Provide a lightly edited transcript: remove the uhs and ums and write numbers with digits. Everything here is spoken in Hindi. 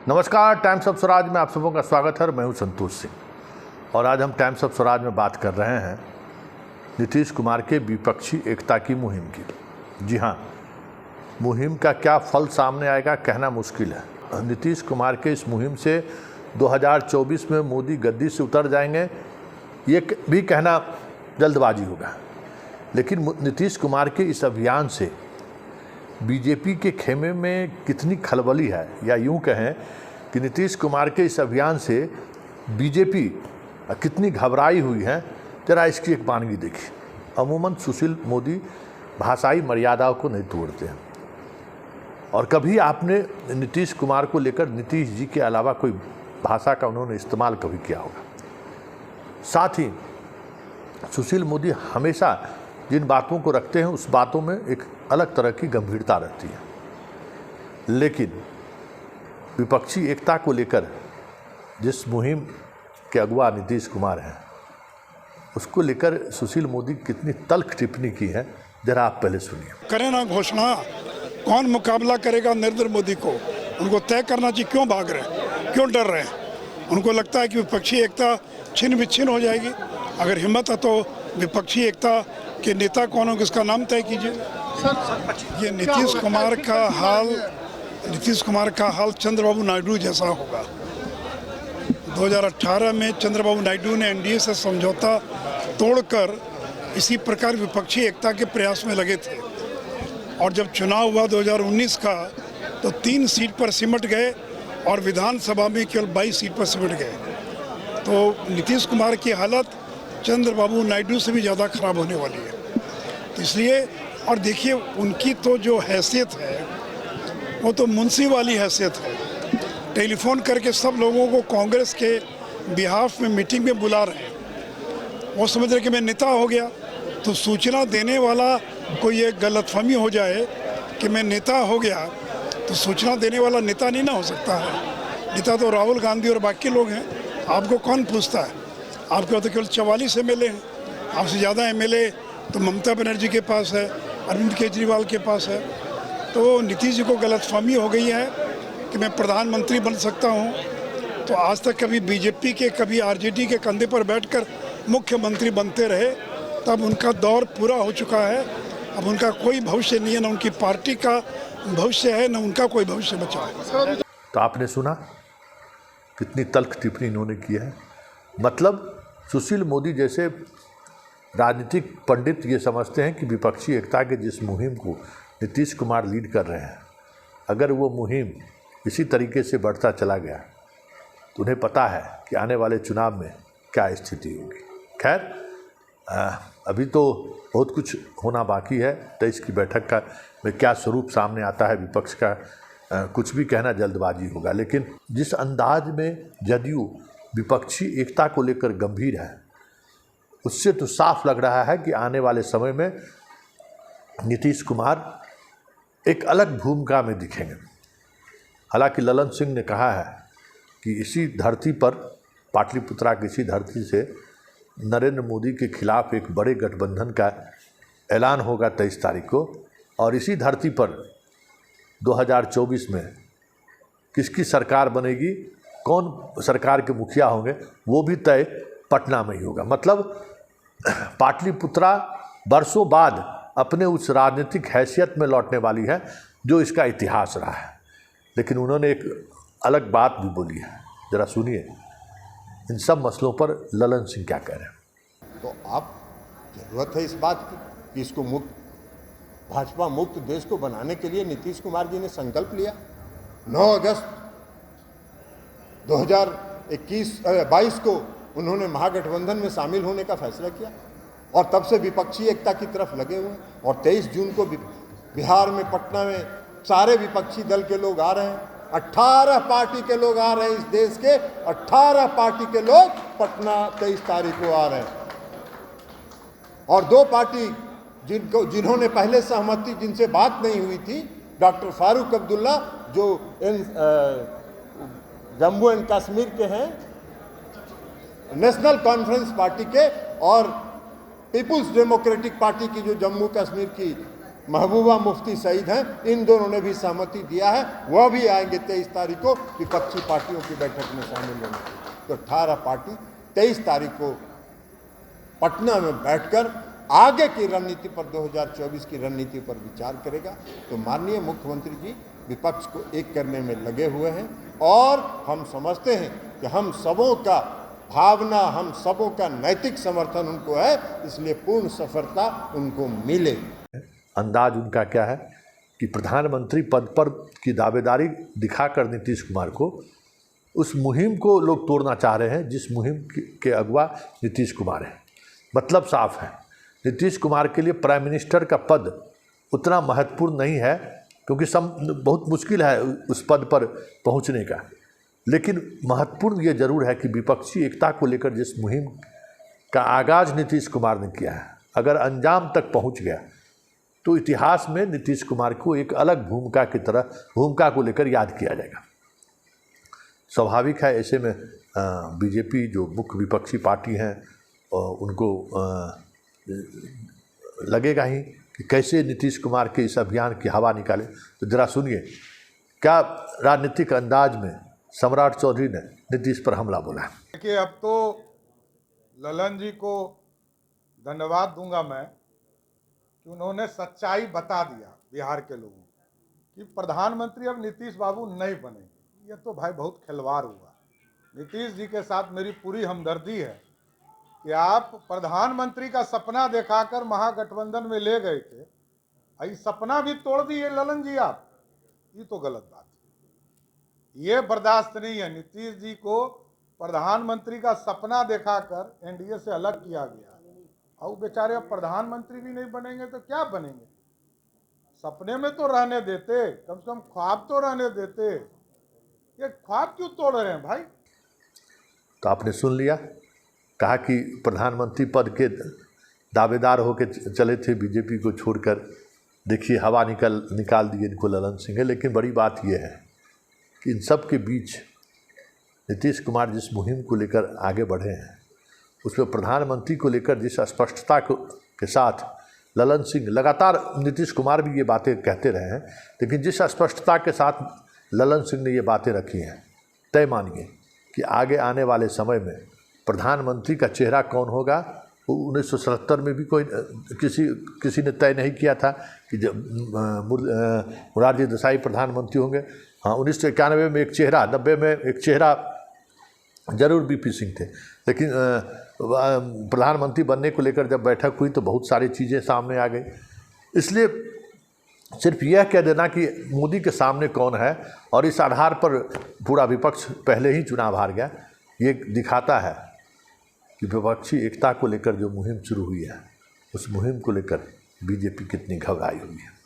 नमस्कार, टाइम्स ऑफ स्वराज में आप सबों का स्वागत है। मैं हूं संतोष सिंह और आज हम टाइम्स ऑफ स्वराज में बात कर रहे हैं नीतीश कुमार के विपक्षी एकता की मुहिम की। जी हां, मुहिम का क्या फल सामने आएगा कहना मुश्किल है। नीतीश कुमार के इस मुहिम से 2024 में मोदी गद्दी से उतर जाएंगे ये भी कहना जल्दबाजी होगा, लेकिन नीतीश कुमार के इस अभियान से बीजेपी के खेमे में कितनी खलबली है, या यूं कहें कि नीतीश कुमार के इस अभियान से बीजेपी कितनी घबराई हुई है, जरा इसकी एक वानगी देखिए। अमूमन सुशील मोदी भाषाई मर्यादाओं को नहीं तोड़ते हैं और कभी आपने नीतीश कुमार को लेकर नीतीश जी के अलावा कोई भाषा का उन्होंने इस्तेमाल कभी किया होगा। साथ ही सुशील मोदी हमेशा जिन बातों को रखते हैं उस बातों में एक अलग तरह की गंभीरता रहती है, लेकिन विपक्षी एकता को लेकर जिस मुहिम के अगुवा नीतीश कुमार हैं उसको लेकर सुशील मोदी कितनी तल्ख टिप्पणी की है, जरा आप पहले सुनिए। करें ना घोषणा, कौन मुकाबला करेगा नरेंद्र मोदी को, उनको तय करना चाहिए। क्यों भाग रहे हैं, क्यों डर रहे हैं? उनको लगता है कि विपक्षी एकता छिन्न विच्छिन्न हो जाएगी। अगर हिम्मत है तो विपक्षी एकता के नेता कौन हो, किसका नाम तय कीजिए। ये नीतीश कुमार का हाल चंद्रबाबू नायडू जैसा होगा। 2018 में चंद्रबाबू नायडू ने एनडीए से समझौता तोड़कर इसी प्रकार विपक्षी एकता के प्रयास में लगे थे और जब चुनाव हुआ 2019 का तो 3 सीट पर सिमट गए और विधानसभा में केवल 22 सीट पर सिमट गए। तो नीतीश कुमार की हालत चंद्रबाबू नायडू से भी ज़्यादा खराब होने वाली है। तो इसलिए, और देखिए उनकी तो जो हैसियत है वो तो मुंशी वाली हैसियत है। टेलीफोन करके सब लोगों को कांग्रेस के बिहाफ में मीटिंग में बुला रहे हैं। वो समझ रहे कि मैं नेता हो गया, तो सूचना देने वाला कोई एक गलतफहमी हो जाए कि मैं नेता हो गया, तो सूचना देने वाला नेता नहीं ना हो सकता है। नेता तो राहुल गांधी और बाकी लोग हैं। आपको कौन पूछता है? आपके तो केवल 44 एमएलए हैं, आपसे ज़्यादा एमएलए तो ममता बनर्जी के पास है, अरविंद केजरीवाल के पास है। तो नीतीश जी को गलतफहमी हो गई है कि मैं प्रधानमंत्री बन सकता हूं। तो आज तक कभी बीजेपी के कभी आरजेडी के कंधे पर बैठकर मुख्यमंत्री बनते रहे, तब उनका दौर पूरा हो चुका है। अब उनका कोई भविष्य नहीं है, न उनकी पार्टी का भविष्य है, न उनका कोई भविष्य बचा है। तो आपने सुना कितनी तल्ख टिप्पणी इन्होंने की है। मतलब सुशील मोदी जैसे राजनीतिक पंडित ये समझते हैं कि विपक्षी एकता के जिस मुहिम को नीतीश कुमार लीड कर रहे हैं, अगर वो मुहिम इसी तरीके से बढ़ता चला गया तो उन्हें पता है कि आने वाले चुनाव में क्या स्थिति होगी। खैर, अभी तो बहुत कुछ होना बाकी है। 23 की बैठक का में क्या स्वरूप सामने आता है विपक्ष का, कुछ भी कहना जल्दबाजी होगा। लेकिन जिस अंदाज में जदयू विपक्षी एकता को लेकर गंभीर है, उससे तो साफ लग रहा है कि आने वाले समय में नीतीश कुमार एक अलग भूमिका में दिखेंगे। हालांकि ललन सिंह ने कहा है कि इसी धरती पर, पाटलिपुत्रा की इसी धरती से नरेंद्र मोदी के खिलाफ एक बड़े गठबंधन का ऐलान होगा 23 तारीख को, और इसी धरती पर 2024 में किसकी सरकार बनेगी, कौन सरकार के मुखिया होंगे, वो भी तय पटना में ही होगा। मतलब पाटलिपुत्रा वर्षों बाद अपने उस राजनीतिक हैसियत में लौटने वाली है जो इसका इतिहास रहा है। लेकिन उन्होंने एक अलग बात भी बोली है, जरा सुनिए इन सब मसलों पर ललन सिंह क्या कह रहे हैं। तो आप जरूरत है इस बात की कि इसको भाजपा मुक्त देश को बनाने के लिए नीतीश कुमार जी ने संकल्प लिया। 9 अगस्त 2022 को उन्होंने महागठबंधन में शामिल होने का फैसला किया और तब से विपक्षी एकता की तरफ लगे हुए। और 23 जून को बिहार में, पटना में सारे विपक्षी दल के लोग आ रहे हैं। 18 पार्टी के लोग आ रहे हैं। इस देश के 18 पार्टी के लोग पटना 23 तारीख को आ रहे हैं। और 2 पार्टी जिन्होंने पहले सहमति, जिनसे बात नहीं हुई थी, डॉक्टर फारूक अब्दुल्ला जो जम्मू एंड कश्मीर के हैं, नेशनल कॉन्फ्रेंस पार्टी के, और पीपुल्स डेमोक्रेटिक पार्टी की जो जम्मू कश्मीर की महबूबा मुफ्ती शहीद हैं, इन दोनों ने भी सहमति दिया है, वह भी आएंगे 23 तारीख को विपक्षी पार्टियों की बैठक में शामिल होने। तो 18 पार्टी 23 तारीख को पटना में बैठकर आगे की रणनीति पर 2024 की रणनीति पर विचार करेगा। तो माननीय मुख्यमंत्री जी विपक्ष को एक करने में लगे हुए हैं और हम समझते हैं कि हम सबों का भावना, हम सबों का नैतिक समर्थन उनको है, इसलिए पूर्ण सफलता उनको मिले। अंदाज उनका क्या है कि प्रधानमंत्री पद पर की दावेदारी दिखाकर नीतीश कुमार को, उस मुहिम को लोग तोड़ना चाह रहे हैं जिस मुहिम के अगुवा नीतीश कुमार हैं। मतलब साफ है, नीतीश कुमार के लिए प्राइम मिनिस्टर का पद उतना महत्वपूर्ण नहीं है, क्योंकि बहुत मुश्किल है उस पद पर पहुंचने का। लेकिन महत्वपूर्ण ये जरूर है कि विपक्षी एकता को लेकर जिस मुहिम का आगाज़ नीतीश कुमार ने किया है, अगर अंजाम तक पहुंच गया तो इतिहास में नीतीश कुमार को एक अलग भूमिका की तरह भूमिका को लेकर याद किया जाएगा। स्वाभाविक है, ऐसे में बीजेपी जो मुख्य विपक्षी पार्टी हैं उनको लगेगा ही कि कैसे नीतीश कुमार के इस अभियान की हवा निकाले। तो जरा सुनिए क्या राजनीतिक अंदाज में सम्राट चौधरी ने नीतीश पर हमला बोला। देखिए, अब तो ललन जी को धन्यवाद दूंगा मैं कि उन्होंने सच्चाई बता दिया बिहार के लोगों को कि प्रधानमंत्री अब नीतीश बाबू नहीं बनेंगे। ये तो भाई बहुत खिलवाड़ हुआ। नीतीश जी के साथ मेरी पूरी हमदर्दी है कि आप प्रधानमंत्री का सपना दिखाकर महागठबंधन में ले गए थे, ये सपना भी तोड़ दिए ललन जी आप। ये तो गलत बात है, ये बर्दाश्त नहीं है। नीतीश जी को प्रधानमंत्री का सपना दिखाकर एनडीए से अलग किया गया और बेचारे अब प्रधानमंत्री भी नहीं बनेंगे तो क्या बनेंगे। सपने में तो रहने देते, कम से कम ख्वाब तो रहने देते। ये ख्वाब क्यों तोड़ रहे हैं भाई। तो आपने सुन लिया, कहा कि प्रधानमंत्री पद के दावेदार होकर चले थे बीजेपी को छोड़कर। देखिए हवा निकाल दिए इनको ललन सिंह। लेकिन बड़ी बात यह है कि इन सब के बीच नीतीश कुमार जिस मुहिम को लेकर आगे बढ़े हैं, उसमें प्रधानमंत्री को लेकर जिस स्पष्टता के साथ ललन सिंह, लगातार नीतीश कुमार भी ये बातें कहते रहे हैं, लेकिन जिस स्पष्टता के साथ ललन सिंह ने ये बातें रखी हैं, तय मानिए कि आगे आने वाले समय में प्रधानमंत्री का चेहरा कौन होगा। 1977 में भी कोई किसी ने तय नहीं किया था कि मोरारजी देसाई प्रधानमंत्री होंगे। हाँ, 1991 में एक चेहरा, 90 में एक चेहरा जरूर बीपी सिंह थे। लेकिन प्रधानमंत्री बनने को लेकर जब बैठक हुई तो बहुत सारी चीज़ें सामने आ गई। इसलिए सिर्फ यह कह देना कि मोदी के सामने कौन है और इस आधार पर पूरा विपक्ष पहले ही चुनाव हार गया, ये दिखाता है कि विपक्षी एकता को लेकर जो मुहिम शुरू हुई है, उस मुहिम को लेकर बीजेपी कितनी घबराई हुई है।